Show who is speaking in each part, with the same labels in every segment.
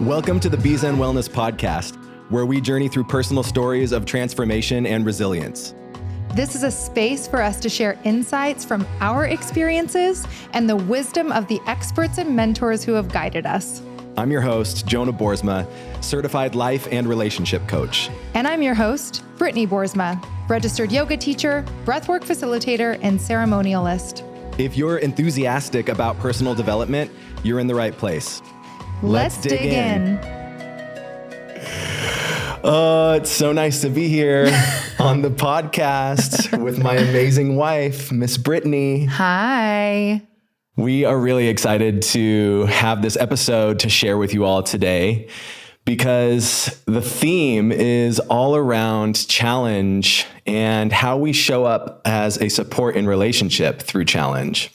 Speaker 1: Welcome to the Be Zen Wellness Podcast, where we journey through personal stories of transformation and resilience.
Speaker 2: This is a space for us to share insights from our experiences and the wisdom of the experts and mentors who have guided us.
Speaker 1: I'm your host, Jonah Boersma, certified life and relationship coach.
Speaker 2: And I'm your host, Brittany Boersma, registered yoga teacher, breathwork facilitator, and ceremonialist.
Speaker 1: If you're enthusiastic about personal development, you're in the right place.
Speaker 2: Let's dig in.
Speaker 1: Oh, it's so nice to be here on the podcast with my amazing wife, Miss Brittany.
Speaker 2: Hi.
Speaker 1: We are really excited to have this episode to share with you all today because the theme is all around challenge and how we show up as a support in relationship through challenge.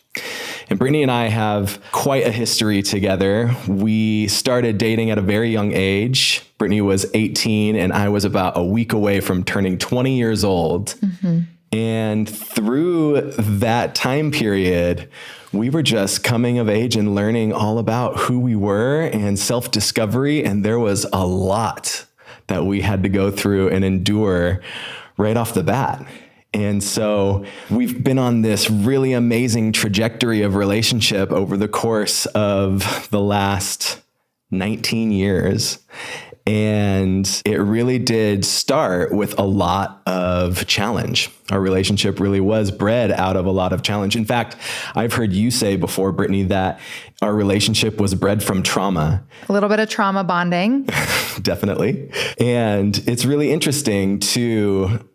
Speaker 1: And Brittany and I have quite a history together. We started dating at a very young age. Brittany was 18 and I was about a week away from turning 20 years old. Mm-hmm. And through that time period, we were just coming of age and learning all about who we were and self-discovery. And there was a lot that we had to go through and endure right off the bat. And so we've been on this really amazing trajectory of relationship over the course of the last 19 years. And it really did start with a lot of challenge. Our relationship really was bred out of a lot of challenge. In fact, I've heard you say before, Brittany, that our relationship was bred from trauma.
Speaker 2: A little bit of trauma bonding.
Speaker 1: Definitely. And it's really interesting to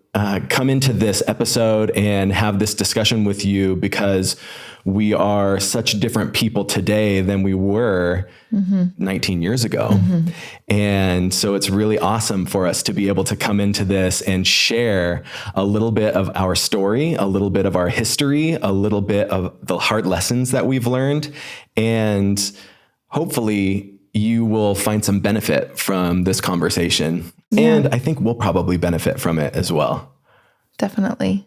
Speaker 1: come into this episode and have this discussion with you because we are such different people today than we were 19 years ago. Mm-hmm. And so it's really awesome for us to be able to come into this and share a little bit of our story, a little bit of our history, a little bit of the hard lessons that we've learned. And hopefully you will find some benefit from this conversation. Yeah. And I think we'll probably benefit from it as well.
Speaker 2: Definitely.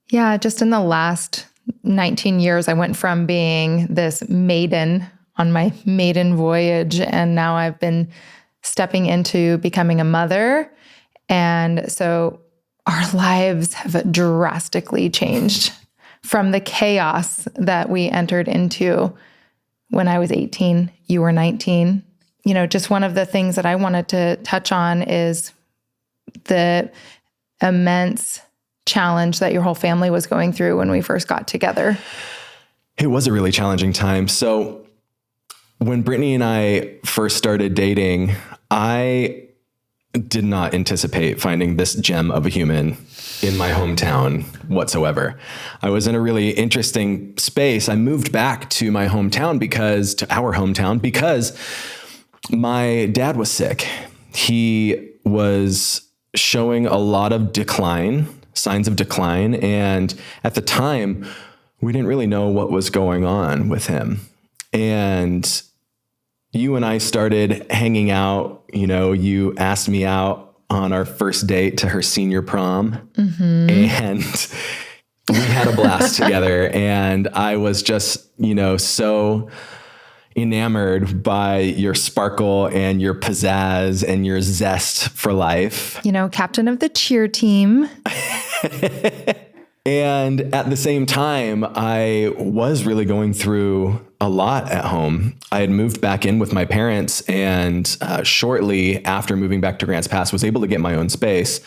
Speaker 2: Yeah, just in the last 19 years, I went from being this maiden on my maiden voyage, and now I've been stepping into becoming a mother. And so our lives have drastically changed from the chaos that we entered into when I was 18, you were 19. You know, just one of the things that I wanted to touch on is the immense challenge that your whole family was going through when we first got together.
Speaker 1: It was a really challenging time. So when Brittany and I first started dating, I did not anticipate finding this gem of a human in my hometown whatsoever. I was in a really interesting space. I moved back to my hometown to our hometown because my dad was sick. He was showing a lot of signs of decline. And at the time, we didn't really know what was going on with him. And you and I started hanging out. You know, you asked me out on our first date to her senior prom. Mm-hmm. And we had a blast together. And I was just, so enamored by your sparkle and your pizzazz and your zest for life.
Speaker 2: Captain of the cheer team.
Speaker 1: And at the same time, I was really going through a lot at home. I had moved back in with my parents, and shortly after moving back to Grants Pass, was able to get my own space.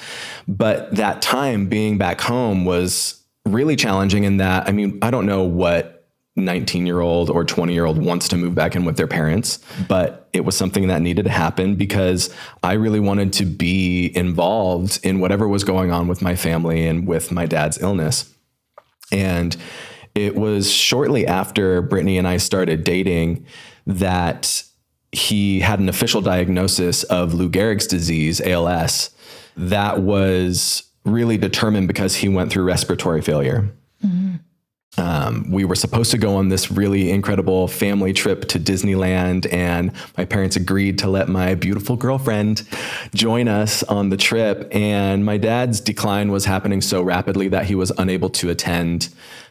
Speaker 1: But that time being back home was really challenging in that, I don't know what 19-year-old or 20-year-old wants to move back in with their parents, but it was something that needed to happen because I really wanted to be involved in whatever was going on with my family and with my dad's illness. And it was shortly after Brittany and I started dating that he had an official diagnosis of Lou Gehrig's disease, ALS, that was really determined because he went through respiratory failure. Mm-hmm. We were supposed to go on this really incredible family trip to Disneyland, and my parents agreed to let my beautiful girlfriend join us on the trip. And my dad's decline was happening so rapidly that he was unable to attend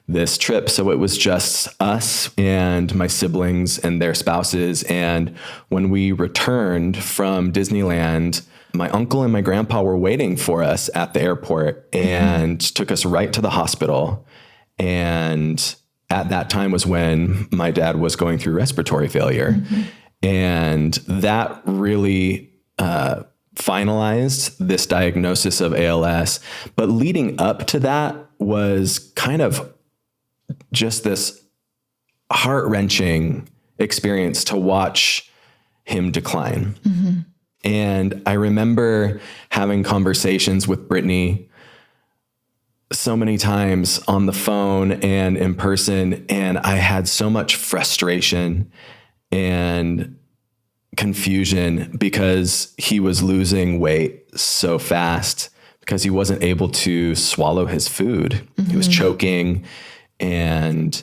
Speaker 1: this trip. So it was just us and my siblings and their spouses. And when we returned from Disneyland, my uncle and my grandpa were waiting for us at the airport and took us right to the hospital. And at that time was when my dad was going through respiratory failure. And that really finalized this diagnosis of ALS. But leading up to that was kind of just this heart-wrenching experience to watch him decline. And I remember having conversations with Brittany so many times on the phone and in person, and I had so much frustration and confusion because he was losing weight so fast because he wasn't able to swallow his food. He was choking. And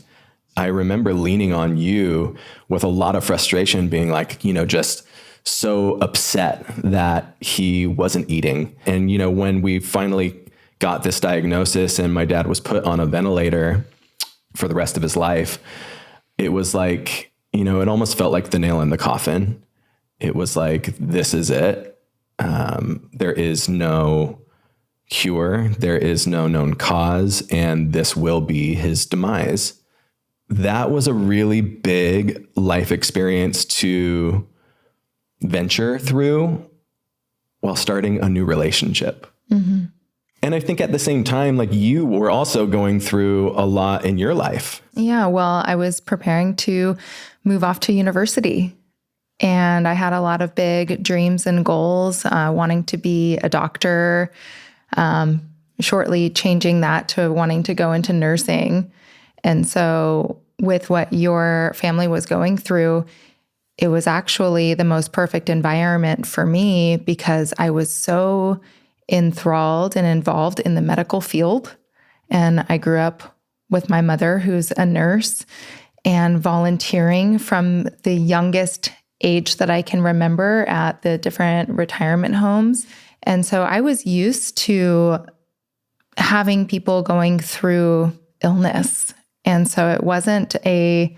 Speaker 1: I remember leaning on you with a lot of frustration, being like, just so upset that he wasn't eating. And, when we finally got this diagnosis and my dad was put on a ventilator for the rest of his life, it was like, it almost felt like the nail in the coffin. It was like, this is it. There is no cure. There is no known cause, and this will be his demise. That was a really big life experience to venture through while starting a new relationship. And I think at the same time, like, you were also going through a lot in your life.
Speaker 2: Yeah, well, I was preparing to move off to university, and I had a lot of big dreams and goals, wanting to be a doctor, shortly changing that to wanting to go into nursing. And so with what your family was going through, it was actually the most perfect environment for me because I was so enthralled and involved in the medical field. And I grew up with my mother, who's a nurse, and volunteering from the youngest age that I can remember at the different retirement homes. And so I was used to having people going through illness. And so it wasn't a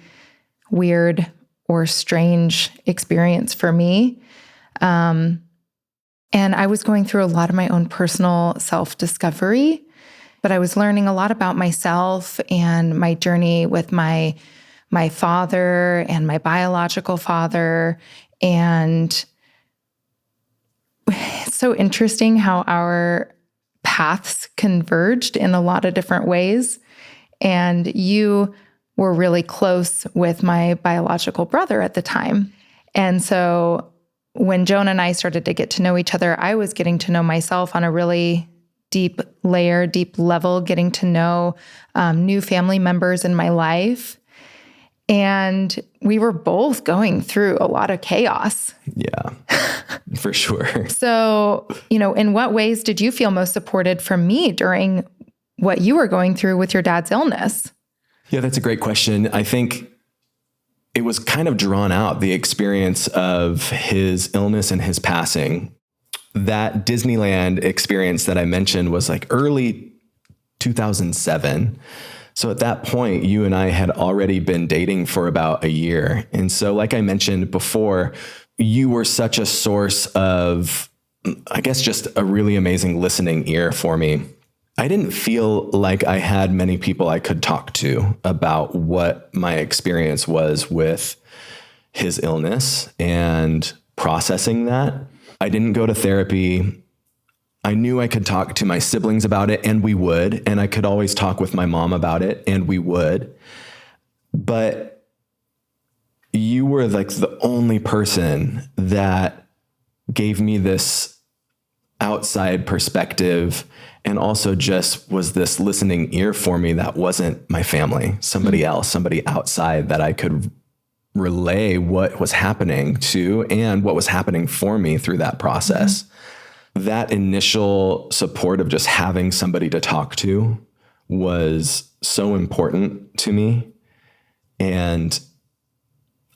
Speaker 2: weird or strange experience for me. And I was going through a lot of my own personal self-discovery, but I was learning a lot about myself and my journey with my father and my biological father. And it's so interesting how our paths converged in a lot of different ways. And you were really close with my biological brother at the time. And so when Jonah and I started to get to know each other, I was getting to know myself on a really deep layer, deep level, getting to know new family members in my life. And we were both going through a lot of chaos.
Speaker 1: Yeah, for sure.
Speaker 2: So, in what ways did you feel most supported from me during what you were going through with your dad's illness?
Speaker 1: Yeah, that's a great question. I think it was kind of drawn out, the experience of his illness and his passing. That Disneyland experience that I mentioned was like early 2007. So at that point, you and I had already been dating for about a year. And so like I mentioned before, you were such a source of, I guess, just a really amazing listening ear for me. I didn't feel like I had many people I could talk to about what my experience was with his illness and processing that. I didn't go to therapy. I knew I could talk to my siblings about it, and we would. And I could always talk with my mom about it, and we would. But you were like the only person that gave me this outside perspective, and also just was this listening ear for me that wasn't my family, somebody else, somebody outside that I could relay what was happening to and what was happening for me through that process. That initial support of just having somebody to talk to was so important to me. And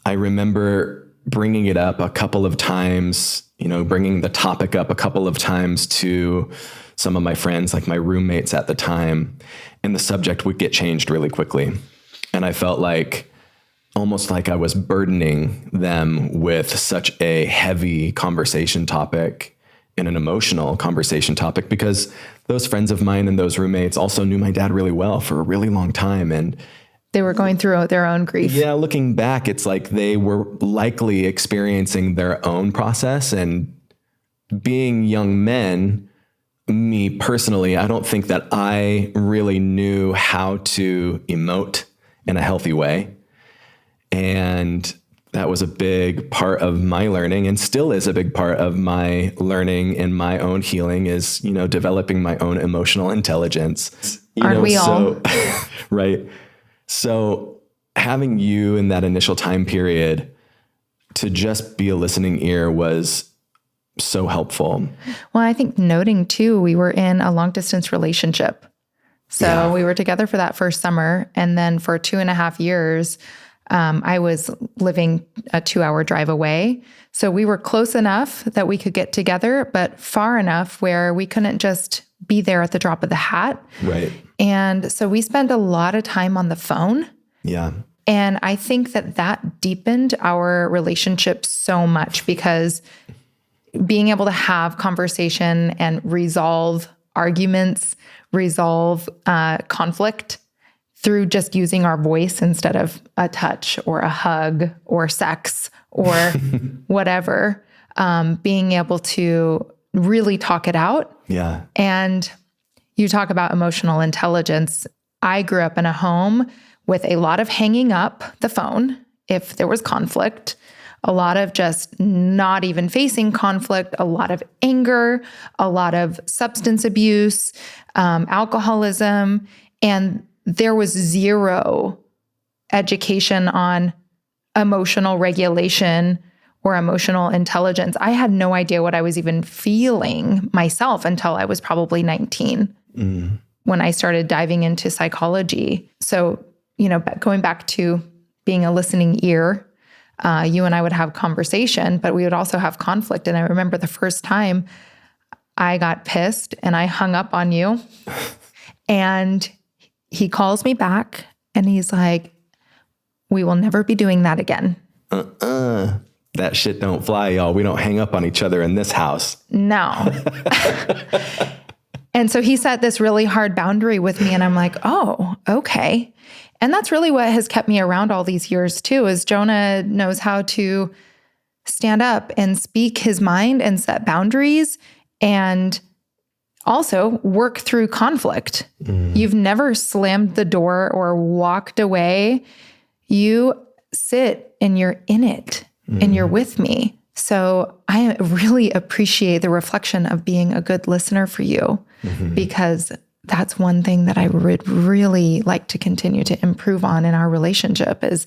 Speaker 1: I remember bringing it up a couple of times, bringing the topic up a couple of times to some of my friends, like my roommates at the time, and the subject would get changed really quickly. And I felt almost like I was burdening them with such a heavy conversation topic and an emotional conversation topic, because those friends of mine and those roommates also knew my dad really well for a really long time. And
Speaker 2: they were going through their own grief.
Speaker 1: Yeah, looking back, it's like they were likely experiencing their own process. And being young men, me personally, I don't think that I really knew how to emote in a healthy way. And that was a big part of my learning, and still is a big part of my learning and my own healing, is, developing my own emotional intelligence.
Speaker 2: Aren't we all?
Speaker 1: Right. So having you in that initial time period to just be a listening ear was so helpful.
Speaker 2: Well, I think noting too, we were in a long distance relationship. So we were together for that first summer. And then for 2.5 years, I was living a 2-hour drive away. So we were close enough that we could get together, but far enough where we couldn't just be there at the drop of the hat.
Speaker 1: Right.
Speaker 2: And so we spent a lot of time on the phone.
Speaker 1: Yeah.
Speaker 2: And I think that deepened our relationship so much, because being able to have conversation and resolve arguments, resolve conflict through just using our voice instead of a touch or a hug or sex or whatever, being able to really talk it out.
Speaker 1: Yeah.
Speaker 2: And you talk about emotional intelligence. I grew up in a home with a lot of hanging up the phone if there was conflict, a lot of just not even facing conflict, a lot of anger, a lot of substance abuse, alcoholism, and there was zero education on emotional regulation or emotional intelligence. I had no idea what I was even feeling myself until I was probably 19 when I started diving into psychology. So, going back to being a listening ear, you and I would have conversation, but we would also have conflict. And I remember the first time I got pissed and I hung up on you, and he calls me back and he's like, "We will never be doing that again."
Speaker 1: That shit don't fly, y'all. We don't hang up on each other in this house.
Speaker 2: No. And so he set this really hard boundary with me, and I'm like, oh, okay. And that's really what has kept me around all these years too, is Jonah knows how to stand up and speak his mind and set boundaries and also work through conflict. You've never slammed the door or walked away. You sit and you're in it and you're with me. So I really appreciate the reflection of being a good listener for you, because that's one thing that I would really like to continue to improve on in our relationship, is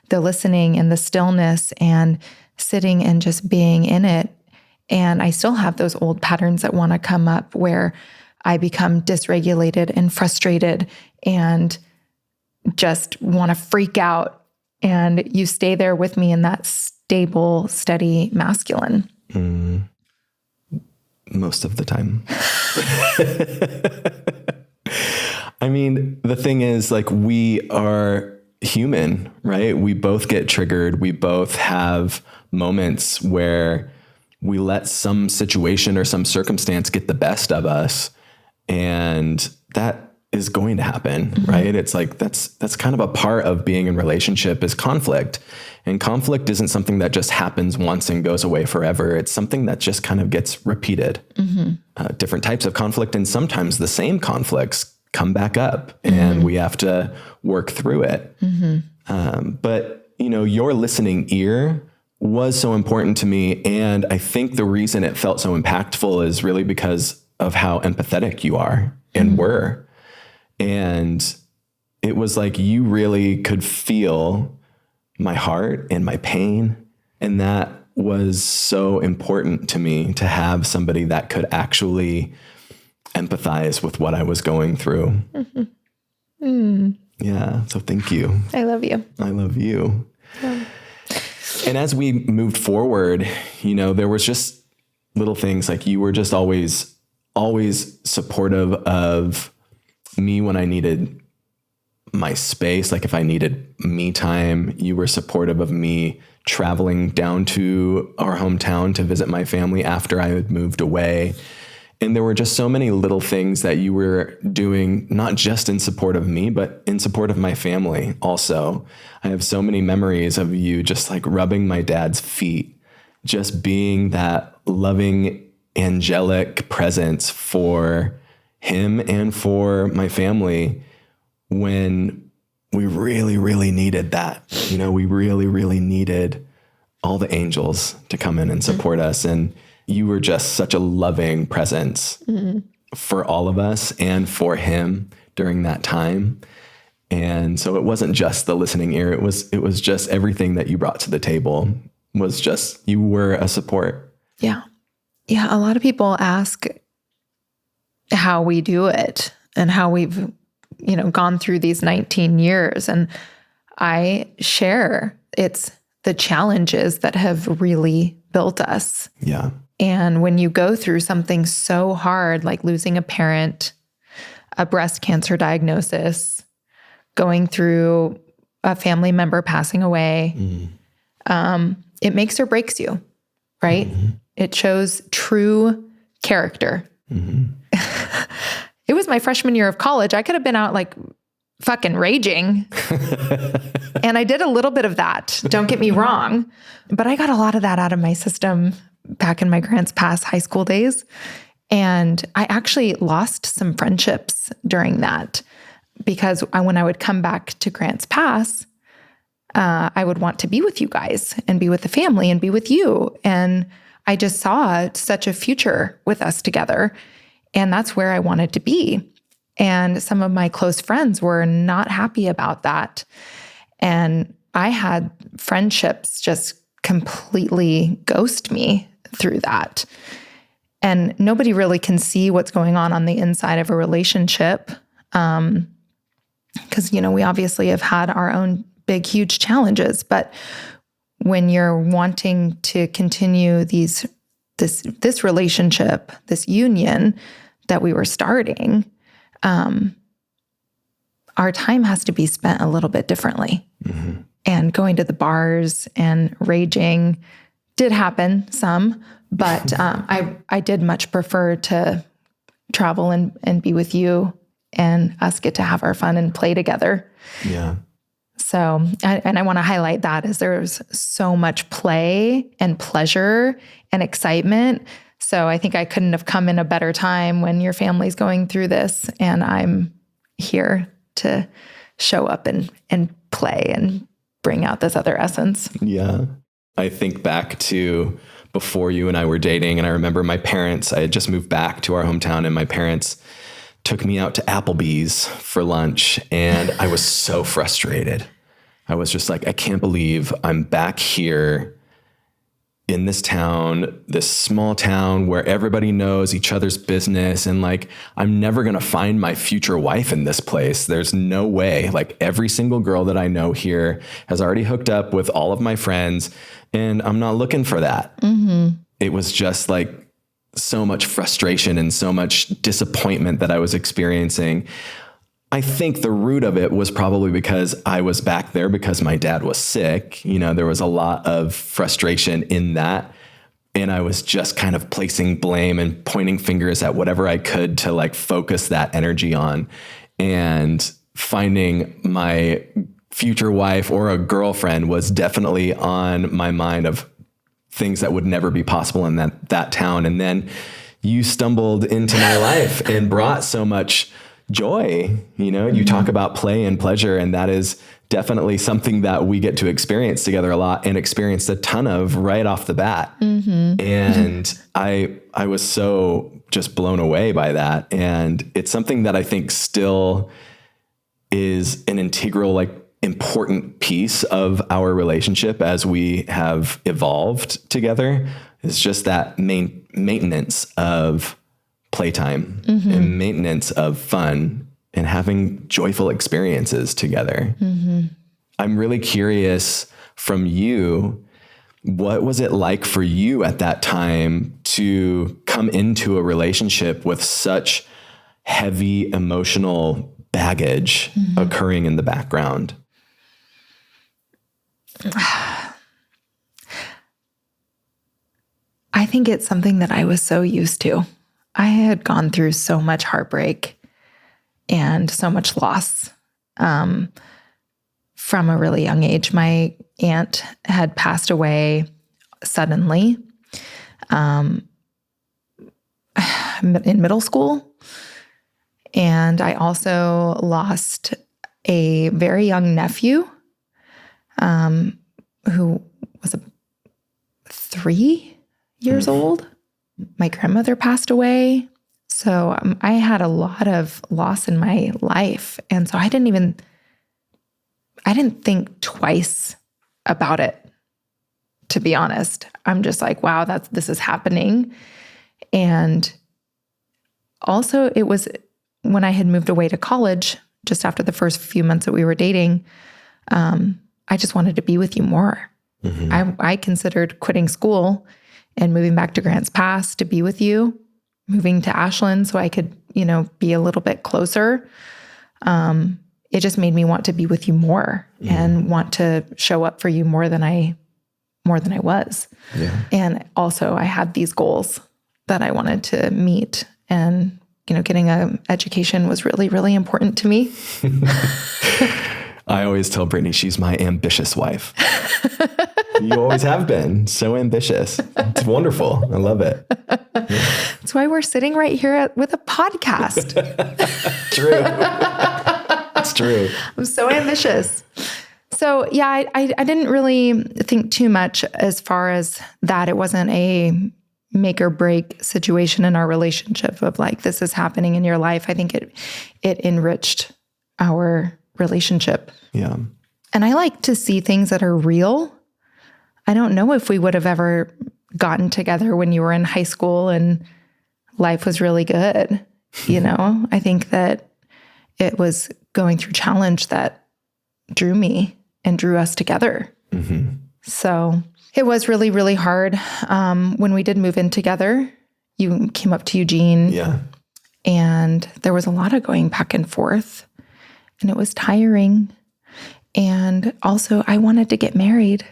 Speaker 2: the listening and the stillness and sitting and just being in it. And I still have those old patterns that want to come up where I become dysregulated and frustrated and just want to freak out. And you stay there with me in that stable, steady masculine.
Speaker 1: Most of the time. I mean, the thing is, we are human, right? We both get triggered. We both have moments where we let some situation or some circumstance get the best of us. And that is going to happen, right? It's like, that's kind of a part of being in relationship, is conflict. And conflict isn't something that just happens once and goes away forever. It's something that just kind of gets repeated. Different types of conflict, and sometimes the same conflicts come back up and we have to work through it. But, your listening ear was so important to me. And I think the reason it felt so impactful is really because of how empathetic you are and were. And it was like you really could feel my heart and my pain. And that was so important to me, to have somebody that could actually empathize with what I was going through. Yeah. So thank you.
Speaker 2: I love you.
Speaker 1: I love you.
Speaker 2: Yeah.
Speaker 1: And as we moved forward, there was just little things like you were just always supportive of me when I needed my space. Like if I needed me time, you were supportive of me traveling down to our hometown to visit my family after I had moved away. And there were just so many little things that you were doing, not just in support of me, but in support of my family also. I have so many memories of you just like rubbing my dad's feet, just being that loving, angelic presence for him and for my family when we really, really needed that. We really, really needed all the angels to come in and support us. And you were just such a loving presence for all of us and for him during that time. And so it wasn't just the listening ear. It was just everything that you brought to the table was just, you were a support.
Speaker 2: Yeah. Yeah. A lot of people ask how we do it and how we've, gone through these 19 years. And I share it's the challenges that have really built us.
Speaker 1: Yeah.
Speaker 2: And when you go through something so hard, like losing a parent, a breast cancer diagnosis, going through a family member passing away, it makes or breaks you, right? It shows true character. It was my freshman year of college. I could have been out like fucking raging. And I did a little bit of that. Don't get me wrong. But I got a lot of that out of my system back in my Grants Pass high school days. And I actually lost some friendships during that because when I would come back to Grants Pass, I would want to be with you guys and be with the family and be with you. And I just saw such a future with us together. And that's where I wanted to be. And some of my close friends were not happy about that. And I had friendships just completely ghost me through that. And nobody really can see what's going on the inside of a relationship. Because, we obviously have had our own big, huge challenges. But when you're wanting to continue this relationship, this union that we were starting, our time has to be spent a little bit differently. And going to the bars and raging did happen some, but I did much prefer to travel and be with you and us get to have our fun and play together.
Speaker 1: Yeah.
Speaker 2: So, and I want to highlight that as there's so much play and pleasure and excitement. So I think I couldn't have come in a better time when your family's going through this and I'm here to show up and play and bring out this other essence.
Speaker 1: Yeah. I think back to before you and I were dating, and I remember my parents, I had just moved back to our hometown and my parents took me out to Applebee's for lunch and I was so frustrated. I was just like, I can't believe I'm back here in this town, this small town where everybody knows each other's business. And like, I'm never going to find my future wife in this place. There's no way. Like every single girl that I know here has already hooked up with all of my friends and I'm not looking for that. It was just like so much frustration and so much disappointment that I was experiencing. I think the root of it was probably because I was back there because my dad was sick. There was a lot of frustration in that. And I was just kind of placing blame and pointing fingers at whatever I could to like focus that energy on. And finding my future wife or a girlfriend was definitely on my mind of things that would never be possible in that town. And then you stumbled into my life and brought so much joy. You talk about play and pleasure, and that is definitely something that we get to experience together a lot and experienced a ton of right off the bat. And I was so just blown away by that. And it's something that I think still is an integral, like important piece of our relationship as we have evolved together. It's just that maintenance of playtime and maintenance of fun and having joyful experiences together. I'm really curious from you, What was it like for you at that time to come into a relationship with such heavy emotional baggage occurring in the background?
Speaker 2: I think it's something that I was so used to. I had gone through so much heartbreak and so much loss from a really young age. My aunt had passed away suddenly in middle school. And I also lost a very young nephew who was 3 years old. My grandmother passed away. So I had a lot of loss in my life. And so I didn't think twice about it, to be honest. I'm just like, wow, this is happening. And also it was when I had moved away to college, just after the first few months that we were dating, I just wanted to be with you more. I considered quitting school and moving back to Grants Pass to be with you, moving to Ashland so I could, be a little bit closer. It just made me want to be with you more and want to show up for you more than I was. Yeah. And also I had these goals that I wanted to meet, and, getting an education was really, really important to me.
Speaker 1: I always tell Brittany, she's my ambitious wife. You always have been so ambitious. It's wonderful. I love it. Yeah.
Speaker 2: That's why we're sitting right here with a podcast.
Speaker 1: True. It's true.
Speaker 2: I'm so ambitious. So yeah, I didn't really think too much as far as that. It wasn't a make or break situation in our relationship of like, this is happening in your life. I think it enriched our relationship.
Speaker 1: Yeah.
Speaker 2: And I like to see things that are real. I don't know if we would have ever gotten together when you were in high school and life was really good. I think that it was going through challenge that drew me and drew us together. Mm-hmm. So it was really, really hard. When we did move in together, you came up to Eugene.
Speaker 1: Yeah.
Speaker 2: And there was a lot of going back and forth, and it was tiring. And also I wanted to get married.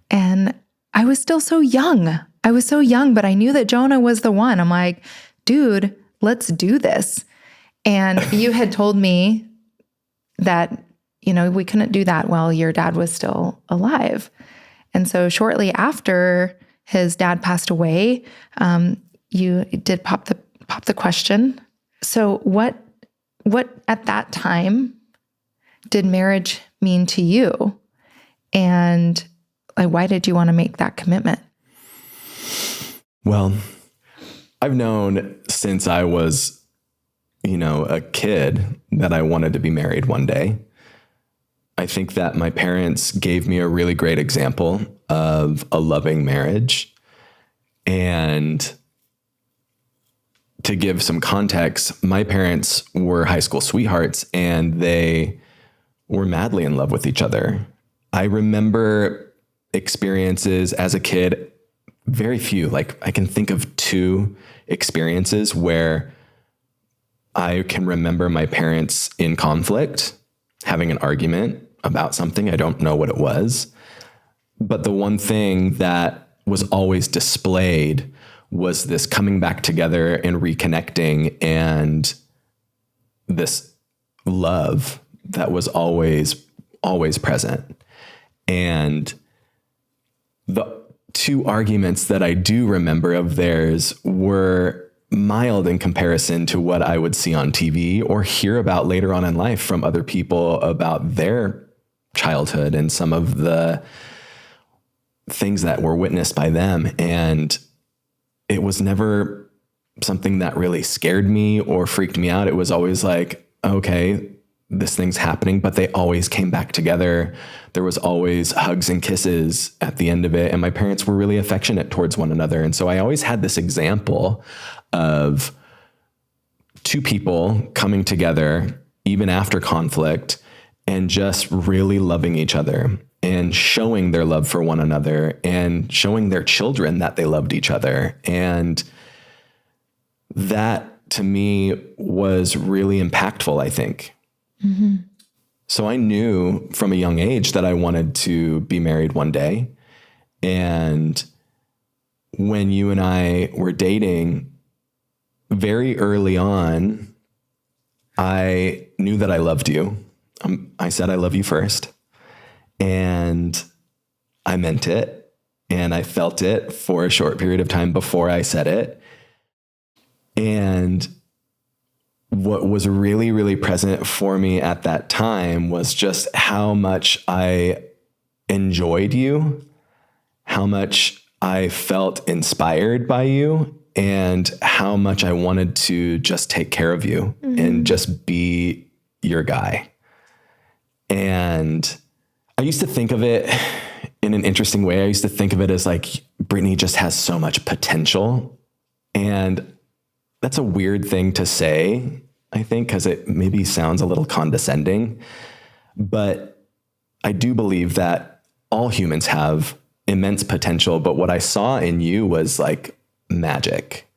Speaker 2: And I was still so young. I was so young, but I knew that Jonah was the one. I'm like, dude, let's do this. And you had told me that, we couldn't do that while your dad was still alive. And so shortly after his dad passed away, you did pop the question. So what at that time did marriage mean to you? And why did you want to make that commitment?
Speaker 1: Well, I've known since I was, a kid that I wanted to be married one day. I think that my parents gave me a really great example of a loving marriage. And to give some context, my parents were high school sweethearts and they were madly in love with each other. I remember experiences as a kid, very few, like I can think of 2 experiences where I can remember my parents in conflict, having an argument about something. I don't know what it was. But the one thing that was always displayed was this coming back together and reconnecting, and this love that was always present. And the 2 arguments that I do remember of theirs were mild in comparison to what I would see on TV or hear about later on in life from other people about their childhood and some of the things that were witnessed by them. And it was never something that really scared me or freaked me out. It was always like, okay, this thing's happening, but they always came back together. There was always hugs and kisses at the end of it. And my parents were really affectionate towards one another. And so I always had this example of 2 people coming together, even after conflict, and just really loving each other and showing their love for one another and showing their children that they loved each other. And that to me was really impactful, I think. Mm-hmm. So I knew from a young age that I wanted to be married one day. And when you and I were dating, very early on, I knew that I loved you. I said, I love you first. And I meant it. And I felt it for a short period of time before I said it. And what was really, really present for me at that time was just how much I enjoyed you, how much I felt inspired by you, and how much I wanted to just take care of you and just be your guy. And I used to think of it in an interesting way. I used to think of it as like, Brittany just has so much potential. And that's a weird thing to say, I think, because it maybe sounds a little condescending. But I do believe that all humans have immense potential. But what I saw in you was like magic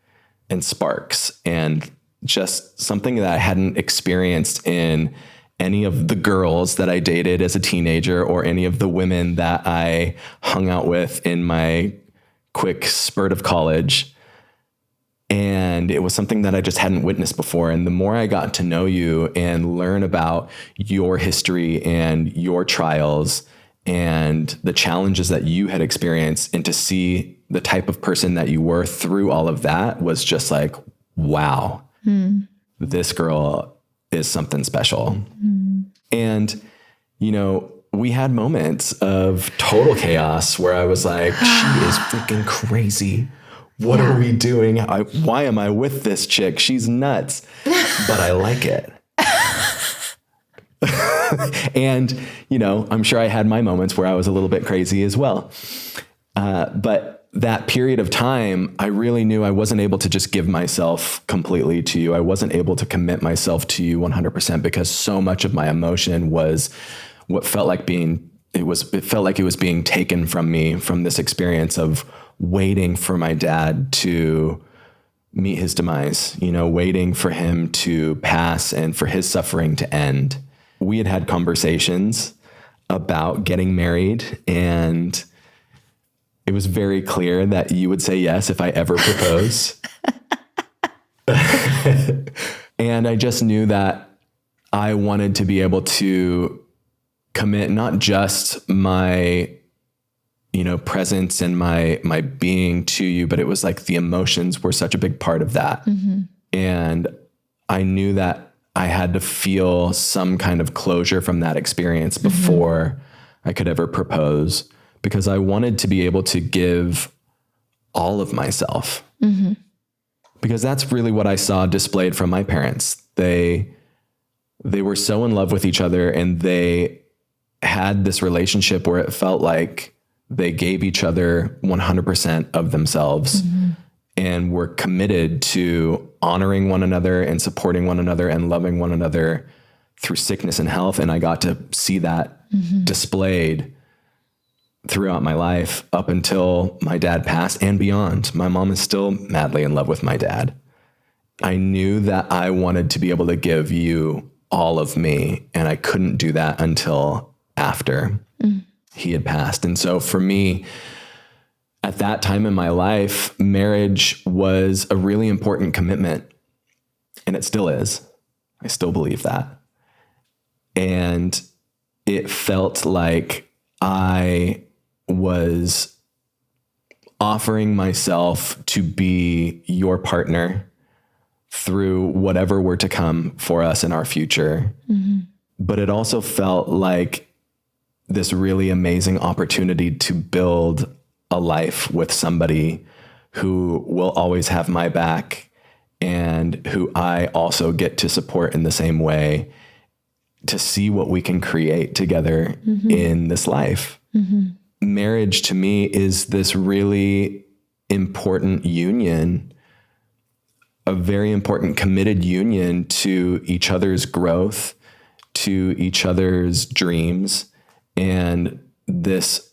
Speaker 1: and sparks and just something that I hadn't experienced in any of the girls that I dated as a teenager or any of the women that I hung out with in my quick spurt of college. And it was something that I just hadn't witnessed before. And the more I got to know you and learn about your history and your trials and the challenges that you had experienced, and to see the type of person that you were through all of that, was just like, wow, this girl is something special. And, you know, we had moments of total chaos where I was like, she is freaking crazy. What are we doing? Why am I with this chick? She's nuts, but I like it. And, you know, I'm sure I had my moments where I was a little bit crazy as well. But that period of time, I really knew I wasn't able to just give myself completely to you. I wasn't able to commit myself to you 100% because so much of my emotion was what felt like it felt like it was being taken from me from this experience of waiting for my dad to meet his demise, you know, waiting for him to pass and for his suffering to end. We had conversations about getting married, and it was very clear that you would say yes if I ever propose. And I just knew that I wanted to be able to commit not just my, you know, presence and my being to you, but it was like the emotions were such a big part of that. And I knew that I had to feel some kind of closure from that experience before I could ever propose, because I wanted to be able to give all of myself. Because that's really what I saw displayed from my parents. They were so in love with each other, and they had this relationship where it felt like they gave each other 100% of themselves and were committed to honoring one another and supporting one another and loving one another through sickness and health. And I got to see that displayed throughout my life up until my dad passed and beyond. My mom is still madly in love with my dad. I knew that I wanted to be able to give you all of me, and I couldn't do that until after he had passed. And so for me, at that time in my life, marriage was a really important commitment, and it still is. I still believe that. And it felt like I was offering myself to be your partner through whatever were to come for us in our future. But it also felt like this really amazing opportunity to build a life with somebody who will always have my back and who I also get to support in the same way, to see what we can create together in this life. Marriage to me is this really important union, a very important committed union to each other's growth, to each other's dreams, and this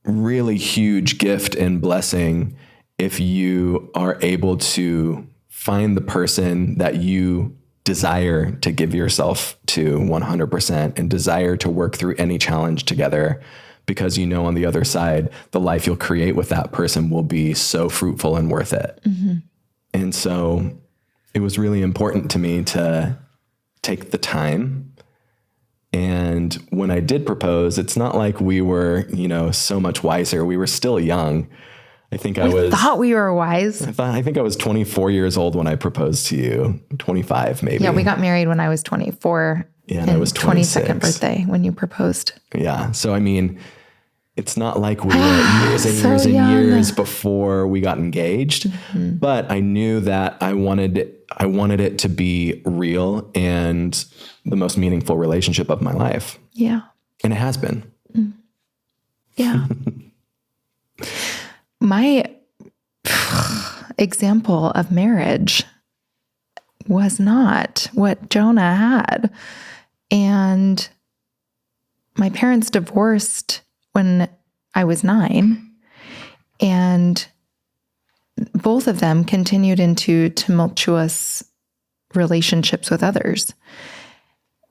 Speaker 1: really huge gift and blessing if you are able to find the person that you desire to give yourself to 100% and desire to work through any challenge together, because you know on the other side, the life you'll create with that person will be so fruitful and worth it. Mm-hmm. And so it was really important to me to take the time. And when I did propose, it's not like we were, so much wiser. We were still young. I
Speaker 2: thought we were wise.
Speaker 1: I think I was 24 years old when I proposed to you, 25 maybe.
Speaker 2: Yeah, we got married when I was 24.
Speaker 1: Yeah, and I was 26.
Speaker 2: 22nd birthday when you proposed.
Speaker 1: Yeah. So, it's not like we were years and years and years before we got engaged, but I knew that I wanted it to be real and the most meaningful relationship of my life.
Speaker 2: Yeah.
Speaker 1: And it has been.
Speaker 2: Yeah. My example of marriage was not what Jonah had. And my parents divorced when I was 9, and both of them continued into tumultuous relationships with others.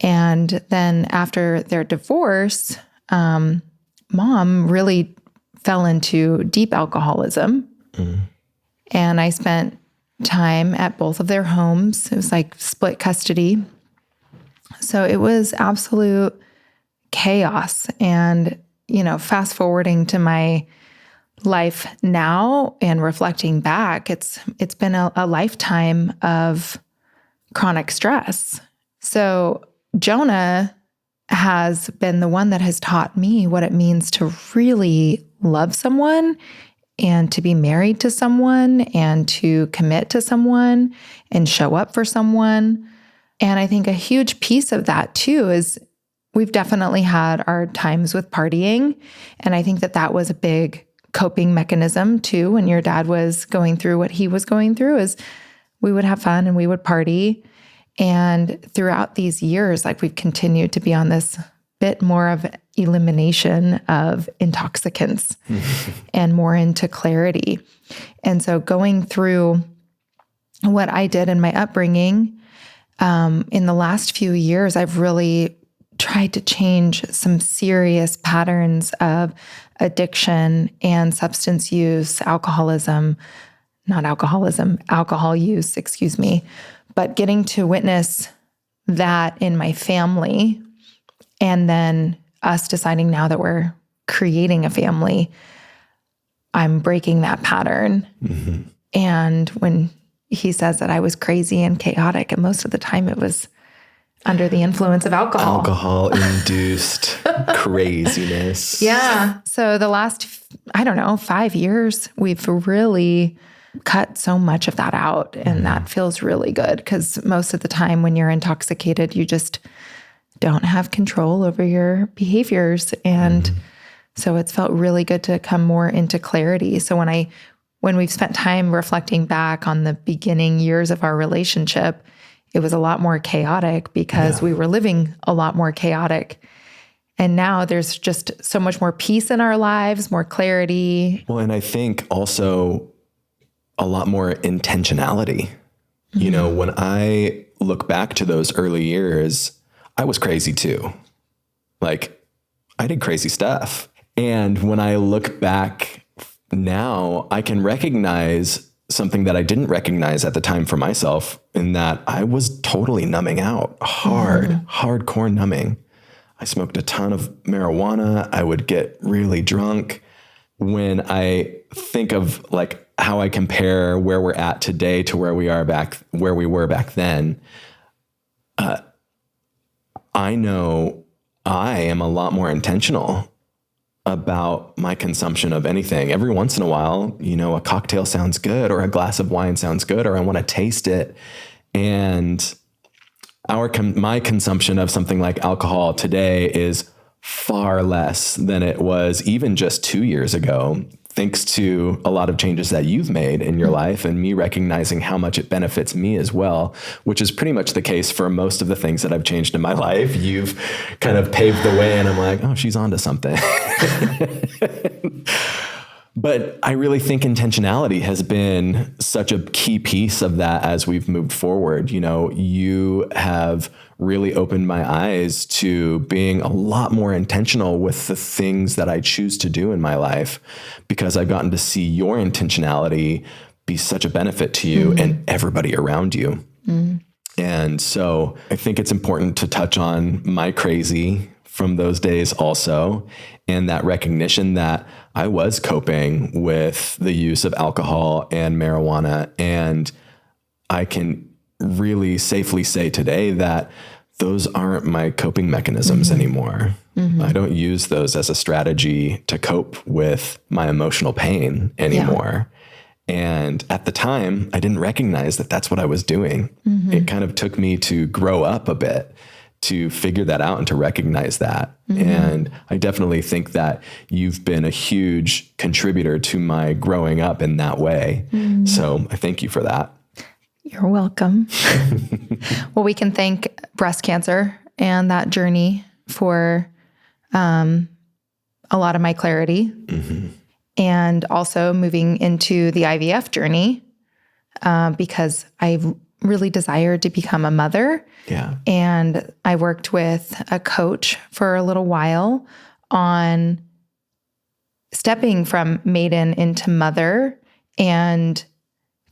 Speaker 2: And then after their divorce, mom really fell into deep alcoholism. And I spent time at both of their homes. It was like split custody. So it was absolute chaos. And, fast forwarding to my life now and reflecting back, it's been a lifetime of chronic stress. So Jonah has been the one that has taught me what it means to really love someone and to be married to someone and to commit to someone and show up for someone. And I think a huge piece of that too is we've definitely had our times with partying. And I think that was a big coping mechanism too. When your dad was going through what he was going through, is we would have fun and we would party. And throughout these years, we've continued to be on this bit more of elimination of intoxicants and more into clarity. And so going through what I did in my upbringing, in the last few years, I've really tried to change some serious patterns of addiction and substance use, alcohol use, but getting to witness that in my family, and then us deciding now that we're creating a family, I'm breaking that pattern. Mm-hmm. And when he says that I was crazy and chaotic, and most of the time it was under the influence of alcohol.
Speaker 1: Alcohol-induced craziness.
Speaker 2: Yeah. So the last, 5 years, we've really cut so much of that out. And that feels really good, because most of the time when you're intoxicated, you just don't have control over your behaviors. And so it's felt really good to come more into clarity. So when we've spent time reflecting back on the beginning years of our relationship, it was a lot more chaotic because we were living a lot more chaotic. And now there's just so much more peace in our lives, more clarity.
Speaker 1: Well, and I think also a lot more intentionality. When I look back to those early years, I was crazy too. I did crazy stuff. And when I look back now, I can recognize something that I didn't recognize at the time for myself, in that I was totally numbing out, hardcore numbing. I smoked a ton of marijuana. I would get really drunk. When I think of how I compare where we're at today to where we were back then, I know I am a lot more intentional about my consumption of anything. Every once in a while, a cocktail sounds good, or a glass of wine sounds good, or I want to taste it. And my consumption of something like alcohol today is far less than it was even just 2 years ago, thanks to a lot of changes that you've made in your life and me recognizing how much it benefits me as well, which is pretty much the case for most of the things that I've changed in my life. You've kind of paved the way and I'm like, oh, she's onto something. But I really think intentionality has been such a key piece of that as we've moved forward. You know, you have really opened my eyes to being a lot more intentional with the things that I choose to do in my life, because I've gotten to see your intentionality be such a benefit to you and everybody around you. And so I think it's important to touch on my crazy from those days also, and that recognition that I was coping with the use of alcohol and marijuana. And I can really safely say today that those aren't my coping mechanisms anymore. I don't use those as a strategy to cope with my emotional pain anymore. And at the time, I didn't recognize that that's what I was doing. It kind of took me to grow up a bit to figure that out and to recognize that. And I definitely think that you've been a huge contributor to my growing up in that way. So I thank you for that.
Speaker 2: You're welcome. Well, we can thank breast cancer and that journey for a lot of my clarity. And also moving into the IVF journey because I really desired to become a mother. And I worked with a coach for a little while on stepping from maiden into mother and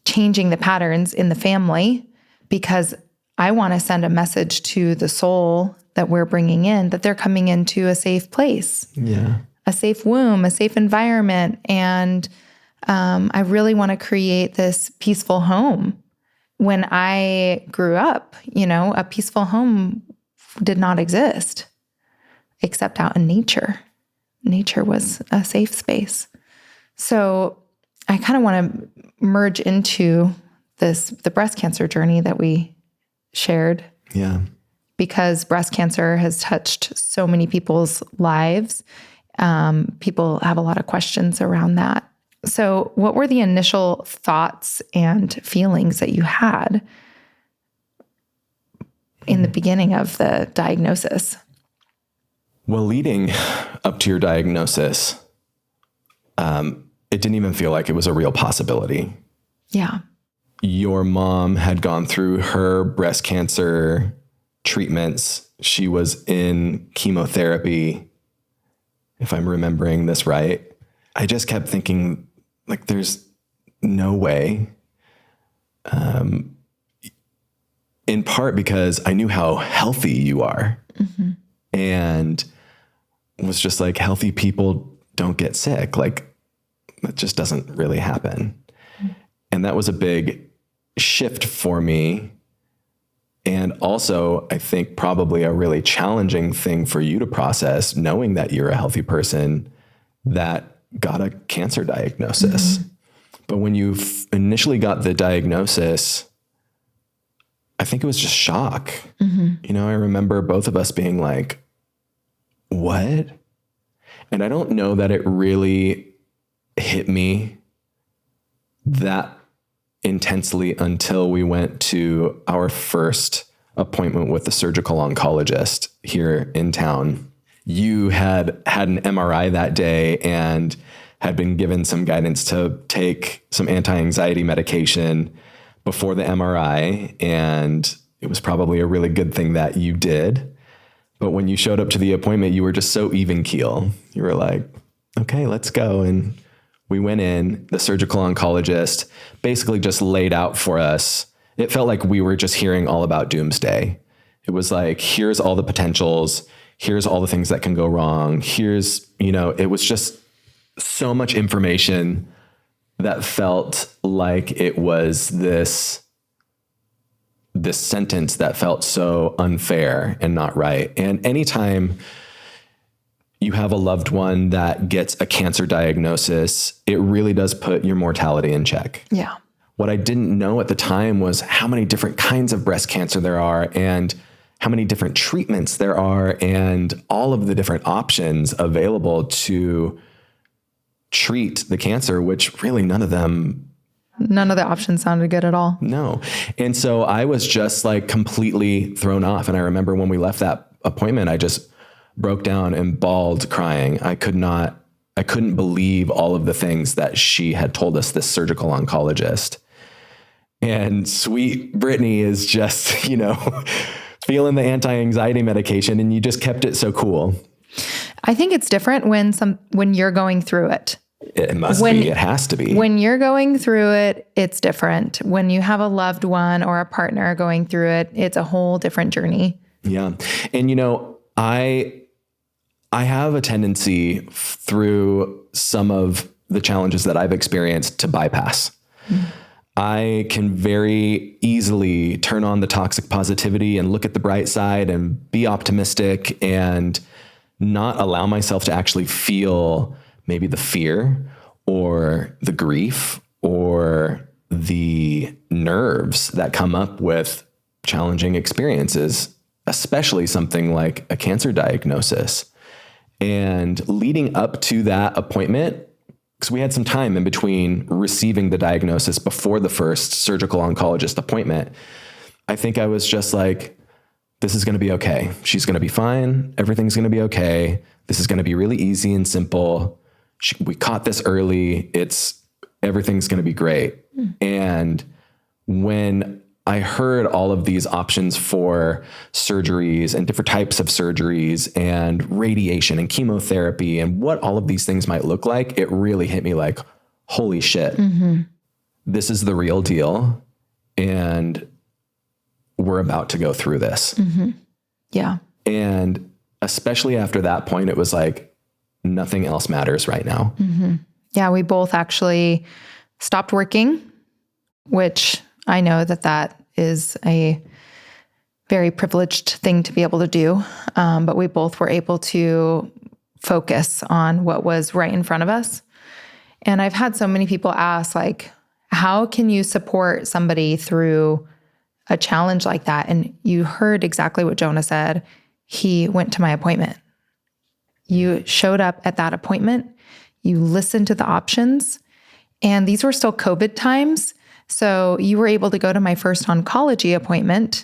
Speaker 2: changing the patterns in the family, because I want to send a message to the soul that we're bringing in that they're coming into a safe place, a safe womb, a safe environment. And I really want to create this peaceful home. When I grew up, you know, a peaceful home did not exist except out in nature. Nature was a safe space. So I kind of want to merge into the breast cancer journey that we shared. Because breast cancer has touched so many people's lives. People have a lot of questions around that. So what were the initial thoughts and feelings that you had in the beginning of the diagnosis?
Speaker 1: Well, leading up to your diagnosis, it didn't even feel like it was a real possibility. Your mom had gone through her breast cancer treatments. She was in chemotherapy, if I'm remembering this right. I just kept thinking, like, there's no way. In part because I knew how healthy you are and was just like, healthy people don't get sick. Like, that just doesn't really happen. And that was a big shift for me. And also, I think probably a really challenging thing for you to process, knowing that you're a healthy person that got a cancer diagnosis. But when you initially got the diagnosis, I think it was just shock. You know, I remember both of us being like, what? And I don't know that it really hit me that intensely until we went to our first appointment with the surgical oncologist here in town. You had an MRI that day and had been given some guidance to take some anti-anxiety medication before the MRI. And it was probably a really good thing that you did. But when you showed up to the appointment, you were just so even keel. You were like, okay, let's go. And we went in. The surgical oncologist basically just laid out for us. It felt like we were just hearing all about doomsday. It was like, here's all the potentials. Here's all the things that can go wrong. Here's, you know, it was just so much information that felt like it was this sentence that felt so unfair and not right. And anytime you have a loved one that gets a cancer diagnosis, it really does put your mortality in check. What I didn't know at the time was how many different kinds of breast cancer there are and how many different treatments there are and all of the different options available to treat the cancer, which really none of
Speaker 2: the options sounded good at all.
Speaker 1: No. And so I was just like completely thrown off. And I remember when we left that appointment, I just broke down and bawled crying. I couldn't believe all of the things that she had told us, this surgical oncologist. And sweet Brittany is just, feeling the anti-anxiety medication, and you just kept it so cool.
Speaker 2: I think it's different when you're going through it.
Speaker 1: It must be. It has to be.
Speaker 2: When you're going through it, it's different. When you have a loved one or a partner going through it, it's a whole different journey.
Speaker 1: Yeah. And, I have a tendency through some of the challenges that I've experienced to bypass. Mm-hmm. I can very easily turn on the toxic positivity and look at the bright side and be optimistic and not allow myself to actually feel maybe the fear or the grief or the nerves that come up with challenging experiences, especially something like a cancer diagnosis. And leading up to that appointment, because we had some time in between receiving the diagnosis before the first surgical oncologist appointment, I think I was just like, this is going to be okay. She's going to be fine. Everything's going to be okay. This is going to be really easy and simple. We caught this early. Everything's going to be great. And when I heard all of these options for surgeries and different types of surgeries and radiation and chemotherapy and what all of these things might look like, it really hit me like, holy shit, this is the real deal. And we're about to go through this. Mm-hmm.
Speaker 2: Yeah.
Speaker 1: And especially after that point, it was like, nothing else matters right now.
Speaker 2: Mm-hmm. Yeah. We both actually stopped working, which I know that is a very privileged thing to be able to do. But we both were able to focus on what was right in front of us. And I've had so many people ask, like, how can you support somebody through a challenge like that? And you heard exactly what Jonah said. He went to my appointment. You showed up at that appointment. You listened to the options. And these were still COVID times. So you were able to go to my first oncology appointment,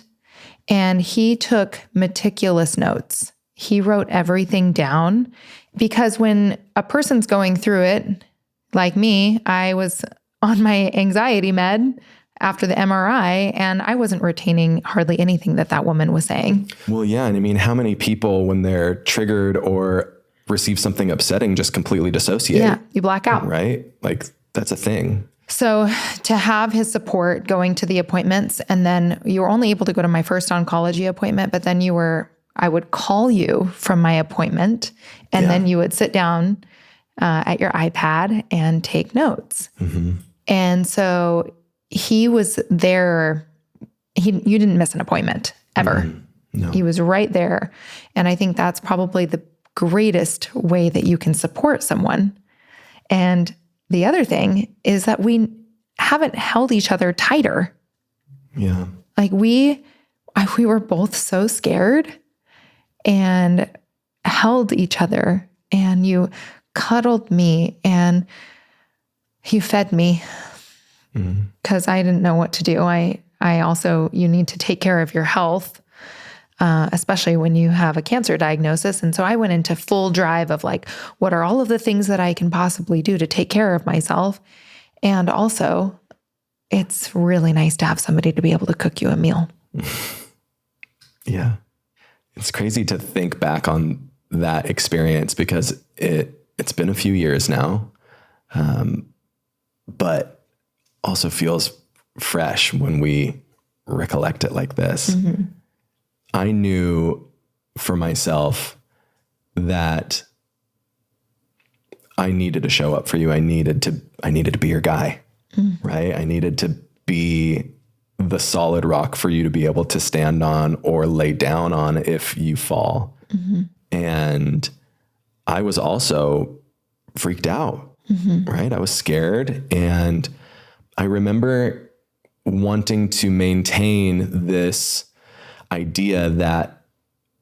Speaker 2: and he took meticulous notes. He wrote everything down, because when a person's going through it, like me, I was on my anxiety med after the MRI, and I wasn't retaining hardly anything that woman was saying.
Speaker 1: Well, yeah. And I mean, how many people, when they're triggered or receive something upsetting, just completely dissociate?
Speaker 2: Yeah, you black out.
Speaker 1: Right? Like, that's a thing.
Speaker 2: So to have his support going to the appointments, and then you were only able to go to my first oncology appointment, but then I would call you from my appointment, and then you would sit down at your iPad and take notes. Mm-hmm. And so he was there. You didn't miss an appointment ever. Mm-hmm. No. He was right there. And I think that's probably the greatest way that you can support someone. And the other thing is that we haven't held each other tighter.
Speaker 1: Yeah.
Speaker 2: Like we were both so scared and held each other, and you cuddled me and you fed me because I didn't know what to do. I also, you need to take care of your health, especially when you have a cancer diagnosis. And so I went into full drive of like, what are all of the things that I can possibly do to take care of myself? And also, it's really nice to have somebody to be able to cook you a meal.
Speaker 1: Yeah. It's crazy to think back on that experience, because it's been a few years now, but also feels fresh when we recollect it like this. Mm-hmm. I knew for myself that I needed to show up for you. I needed to be your guy, right? I needed to be the solid rock for you to be able to stand on or lay down on if you fall. Mm-hmm. And I was also freaked out, right? I was scared. And I remember wanting to maintain this idea that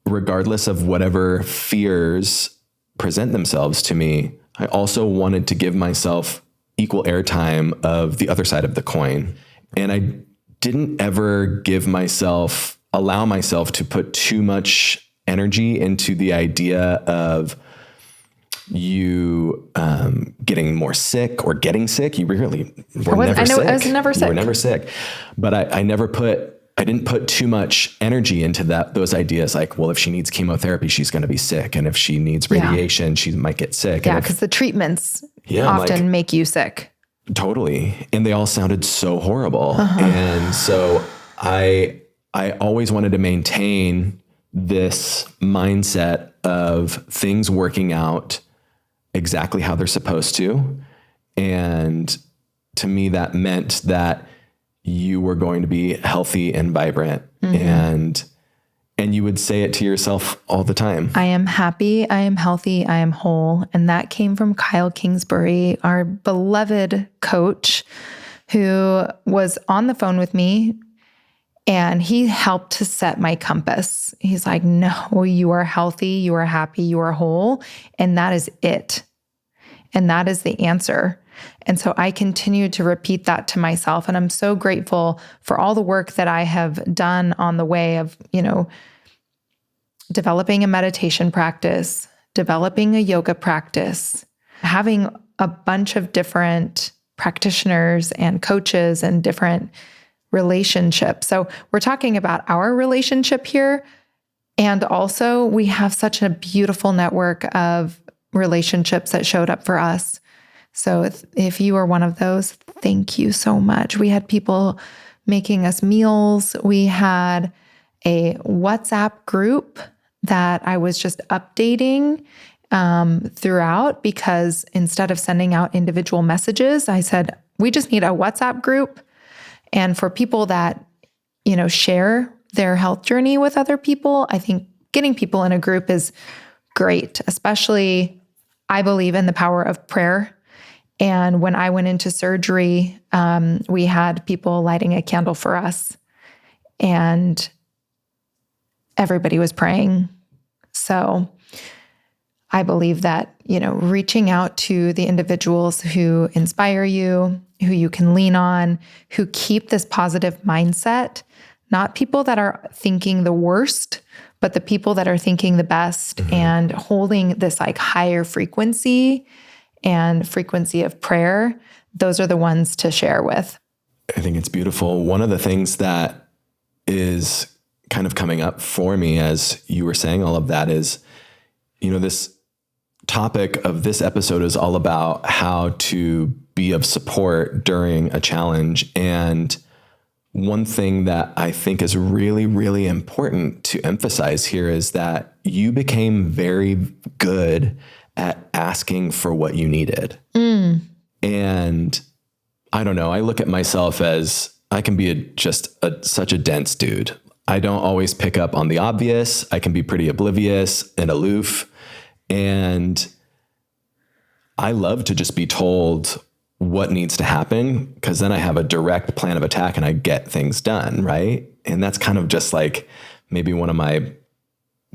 Speaker 1: regardless of whatever fears present themselves to me, I also wanted to give myself equal airtime of the other side of the coin. And I didn't ever allow myself to put too much energy into the idea of you getting more sick or getting sick. You really were never sick.
Speaker 2: I was never sick.
Speaker 1: You were never sick. But I didn't put too much energy into those ideas. Like, well, if she needs chemotherapy, she's going to be sick. And if she needs radiation, she might get sick.
Speaker 2: Yeah, because the treatments often make you sick.
Speaker 1: Totally. And they all sounded so horrible. And so I always wanted to maintain this mindset of things working out exactly how they're supposed to. And to me, that meant that you were going to be healthy and vibrant. And you would say it to yourself all the time.
Speaker 2: I am happy, I am healthy, I am whole. And that came from Kyle Kingsbury, our beloved coach, who was on the phone with me, and he helped to set my compass. He's like, no, you are healthy, you are happy, you are whole. And that is it. And that is the answer. And so I continue to repeat that to myself. And I'm so grateful for all the work that I have done on the way of, developing a meditation practice, developing a yoga practice, having a bunch of different practitioners and coaches and different relationships. So we're talking about our relationship here. And also we have such a beautiful network of relationships that showed up for us. So if you are one of those, thank you so much. We had people making us meals. We had a WhatsApp group that I was just updating throughout, because instead of sending out individual messages, I said, we just need a WhatsApp group. And for people that, share their health journey with other people, I think getting people in a group is great. Especially, I believe in the power of prayer. And when I went into surgery, we had people lighting a candle for us, and everybody was praying. So I believe that, reaching out to the individuals who inspire you, who you can lean on, who keep this positive mindset, not people that are thinking the worst, but the people that are thinking the best and holding this higher frequency and frequency of prayer, those are the ones to share with.
Speaker 1: I think it's beautiful. One of the things that is kind of coming up for me as you were saying all of that is, this topic of this episode is all about how to be of support during a challenge. And one thing that I think is really, really important to emphasize here is that you became very good at asking for what you needed. And I don't know, I look at myself as I can be such a dense dude. I don't always pick up on the obvious. I can be pretty oblivious and aloof. And I love to just be told what needs to happen, because then I have a direct plan of attack and I get things done, right? And that's kind of just maybe one of my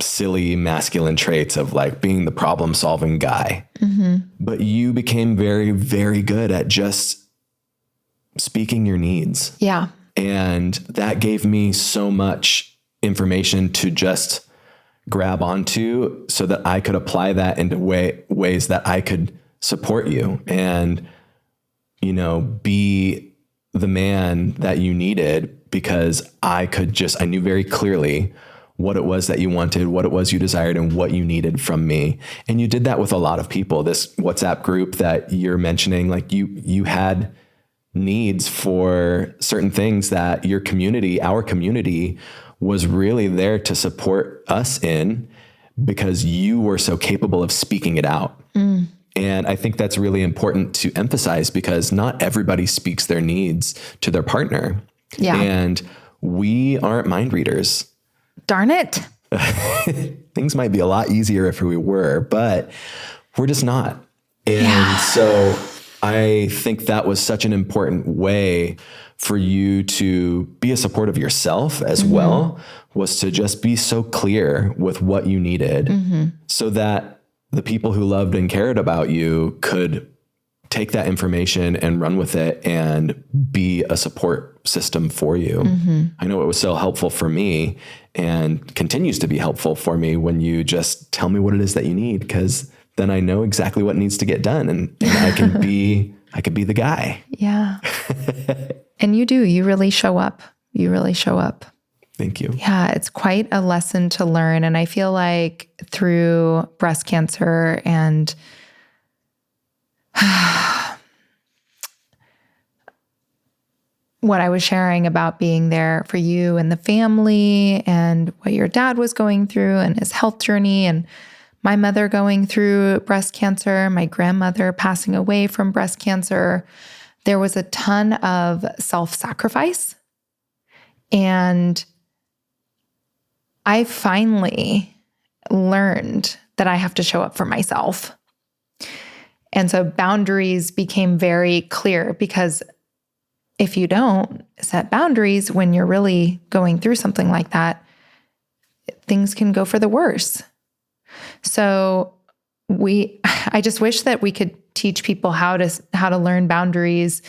Speaker 1: silly masculine traits of being the problem-solving guy. But you became very, very good at just speaking your needs.
Speaker 2: Yeah.
Speaker 1: And that gave me so much information to just grab onto so that I could apply that into ways that I could support you and, be the man that you needed, because I knew very clearly what it was that you wanted, what it was you desired, and what you needed from me. And you did that with a lot of people. This WhatsApp group that you're mentioning, you had needs for certain things that our community was really there to support us in, because you were so capable of speaking it out. And I think that's really important to emphasize, because not everybody speaks their needs to their partner.
Speaker 2: Yeah.
Speaker 1: And we aren't mind readers.
Speaker 2: Darn it.
Speaker 1: Things might be a lot easier if we were, but we're just not. And so I think that was such an important way for you to be a support of yourself as well, was to just be so clear with what you needed, so that the people who loved and cared about you could take that information and run with it and be a support system for you. I know it was so helpful for me and continues to be helpful for me when you just tell me what it is that you need, because then I know exactly what needs to get done, and I could be the guy.
Speaker 2: Yeah. And you really show up. You really show up.
Speaker 1: Thank you.
Speaker 2: Yeah, it's quite a lesson to learn. And I feel like through breast cancer and what I was sharing about being there for you and the family and what your dad was going through and his health journey, and my mother going through breast cancer, my grandmother passing away from breast cancer, there was a ton of self-sacrifice. And I finally learned that I have to show up for myself. And so boundaries became very clear, because if you don't set boundaries when you're really going through something like that, things can go for the worse. So I just wish that we could teach people how to learn boundaries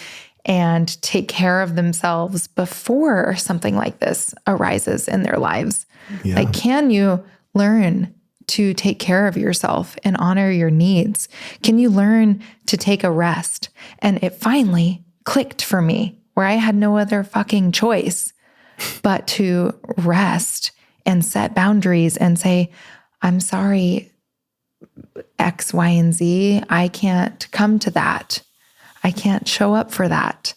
Speaker 2: and take care of themselves before something like this arises in their lives.
Speaker 1: Yeah.
Speaker 2: Like, can you learn to take care of yourself and honor your needs? Can you learn to take a rest? And it finally clicked for me, where I had no other fucking choice but to rest and set boundaries and say, I'm sorry, X, Y, and Z, I can't come to that. I can't show up for that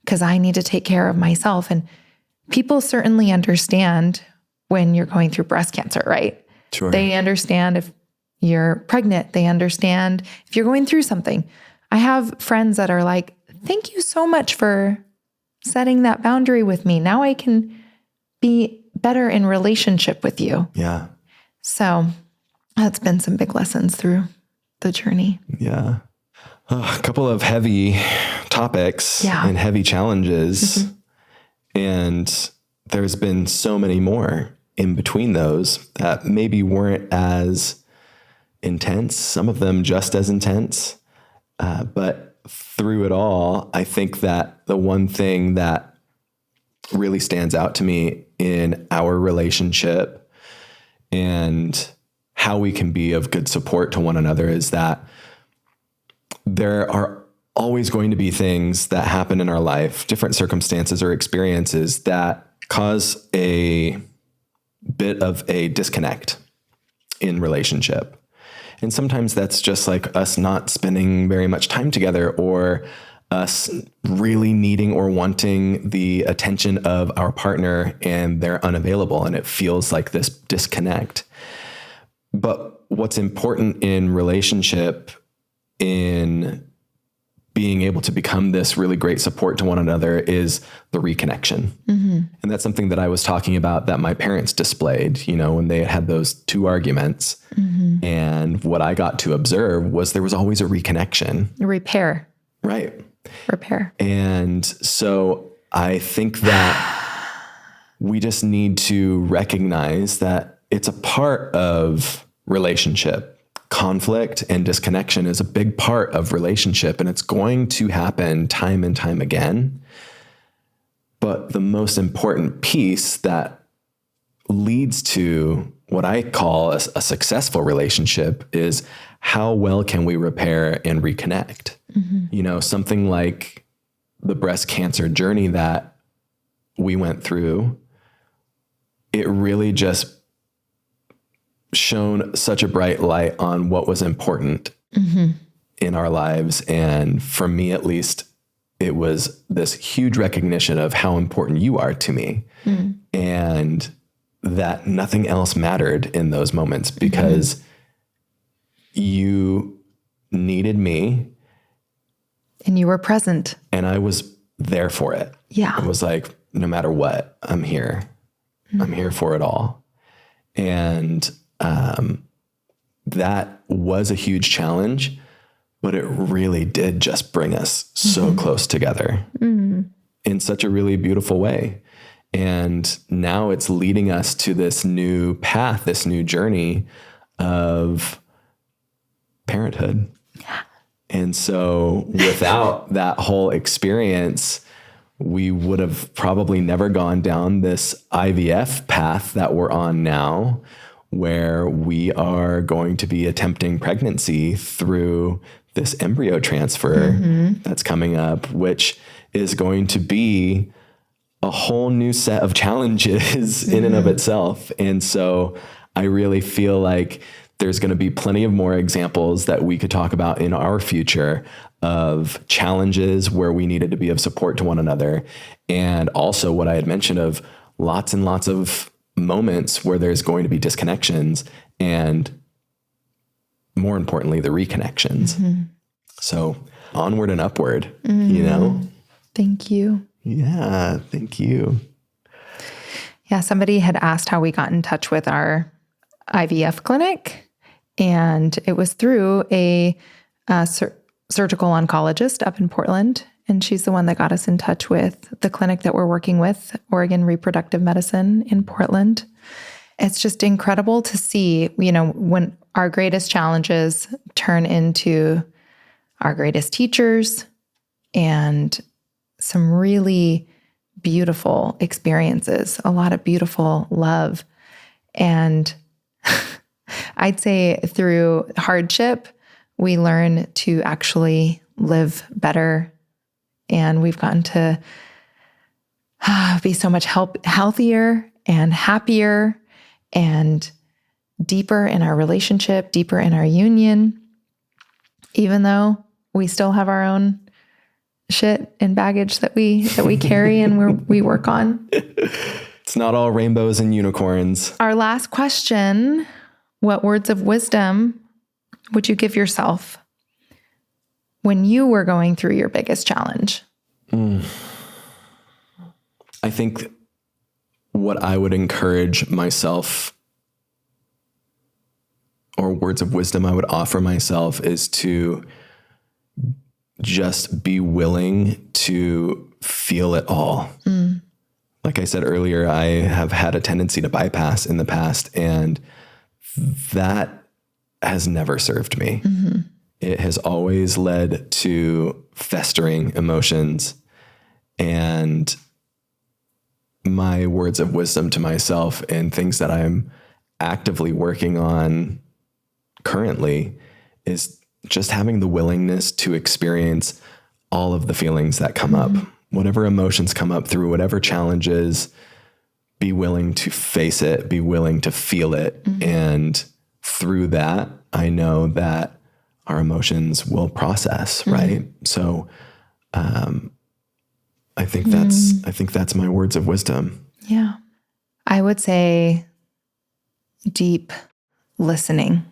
Speaker 2: because I need to take care of myself. And people certainly understand when you're going through breast cancer, right?
Speaker 1: Sure.
Speaker 2: They understand if you're pregnant. They understand if you're going through something. I have friends that are like, thank you so much for setting that boundary with me. Now I can be better in relationship with you.
Speaker 1: Yeah.
Speaker 2: So that's been some big lessons through the journey.
Speaker 1: Yeah. A couple of heavy topics and heavy challenges. And there's been so many more in between those that maybe weren't as intense, some of them just as intense. But through it all, I think that the one thing that really stands out to me in our relationship and how we can be of good support to one another is that there are always going to be things that happen in our life, different circumstances or experiences that cause a bit of a disconnect in relationship. And sometimes that's just like us not spending very much time together, or us really needing or wanting the attention of our partner and they're unavailable, and it feels like this disconnect. But what's important in relationship, in being able to become this really great support to one another, is the reconnection. And that's something that I was talking about that my parents displayed, when they had those two arguments. And what I got to observe was there was always a reconnection.
Speaker 2: Repair.
Speaker 1: Right.
Speaker 2: Repair.
Speaker 1: And so I think that we just need to recognize that it's a part of relationship. Conflict and disconnection is a big part of relationship, and it's going to happen time and time again. But the most important piece that leads to what I call a successful relationship is how well can we repair and reconnect? Something like the breast cancer journey that we went through, it really just shone such a bright light on what was important in our lives. And for me, at least, it was this huge recognition of how important you are to me, and that nothing else mattered in those moments, because you needed me.
Speaker 2: And you were present.
Speaker 1: And I was there for it.
Speaker 2: Yeah.
Speaker 1: It was like, no matter what, I'm here. I'm here for it all. And that was a huge challenge, but it really did just bring us so close together in such a really beautiful way. And now it's leading us to this new path, this new journey of parenthood.
Speaker 2: Yeah.
Speaker 1: And so without that whole experience, we would have probably never gone down this IVF path that we're on now, where we are going to be attempting pregnancy through this embryo transfer that's coming up, which is going to be a whole new set of challenges in and of itself. And so I really feel like there's going to be plenty of more examples that we could talk about in our future of challenges where we needed to be of support to one another. And also what I had mentioned of lots and lots of moments where there's going to be disconnections and, more importantly, the reconnections. So onward and upward, you know?
Speaker 2: Thank you.
Speaker 1: Yeah, thank you.
Speaker 2: Yeah, somebody had asked how we got in touch with our IVF clinic, and it was through a surgical oncologist up in Portland, and she's the one that got us in touch with the clinic that we're working with, Oregon Reproductive Medicine in Portland. It's just incredible to see, you know, when our greatest challenges turn into our greatest teachers and some really beautiful experiences, a lot of beautiful love. And I'd say through hardship, we learn to actually live better. And we've gotten to be so much healthier and happier and deeper in our relationship, deeper in our union, even though we still have our own shit and baggage that we carry and we work on.
Speaker 1: It's not all rainbows and unicorns.
Speaker 2: Our last question, what words of wisdom would you give yourself when you were going through your biggest challenge?
Speaker 1: I think what I would encourage myself, or words of wisdom I would offer myself, is to just be willing to feel it all. Like I said earlier, I have had a tendency to bypass in the past, and that has never served me. It has always led to festering emotions. And my words of wisdom to myself and things that I'm actively working on currently is just having the willingness to experience all of the feelings that come up, whatever emotions come up through whatever challenges, be willing to face it, be willing to feel it. And through that, I know that our emotions will process, right? So, I think that's my words of wisdom.
Speaker 2: Yeah. I would say deep listening,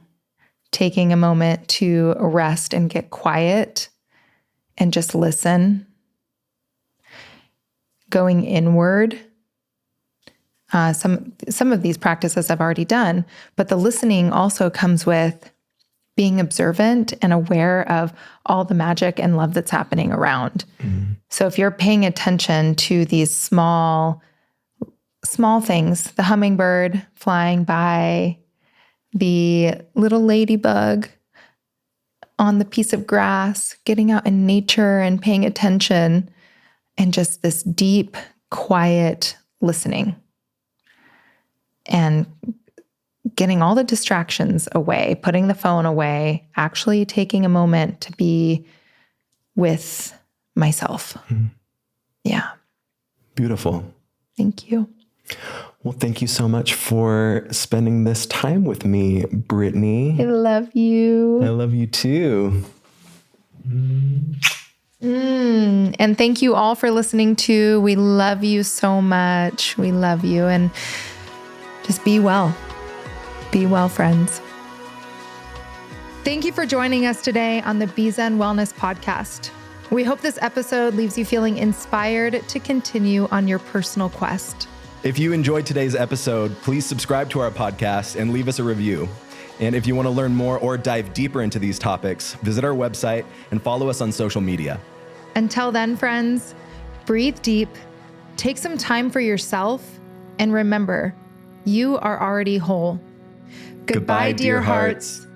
Speaker 2: taking a moment to rest and get quiet and just listen, going inward. Some of these practices I've already done, but the listening also comes with being observant and aware of all the magic and love that's happening around. So if you're paying attention to these small things, the hummingbird flying by, the little ladybug on the piece of grass, getting out in nature and paying attention, and just this deep, quiet listening and getting all the distractions away, putting the phone away, actually taking a moment to be with myself. Yeah.
Speaker 1: Beautiful.
Speaker 2: Thank you.
Speaker 1: Well, thank you so much for spending this time with me, Brittany.
Speaker 2: I love you.
Speaker 1: I love you too.
Speaker 2: And thank you all for listening too. We love you so much. We love you. And just be well. Be well, friends. Thank you for joining us today on the Be Zen Wellness Podcast. We hope this episode leaves you feeling inspired to continue on your personal quest.
Speaker 1: If you enjoyed today's episode, please subscribe to our podcast and leave us a review. And if you want to learn more or dive deeper into these topics, visit our website and follow us on social media.
Speaker 2: Until then, friends, breathe deep, take some time for yourself, and remember, you are already whole. Goodbye, dear hearts.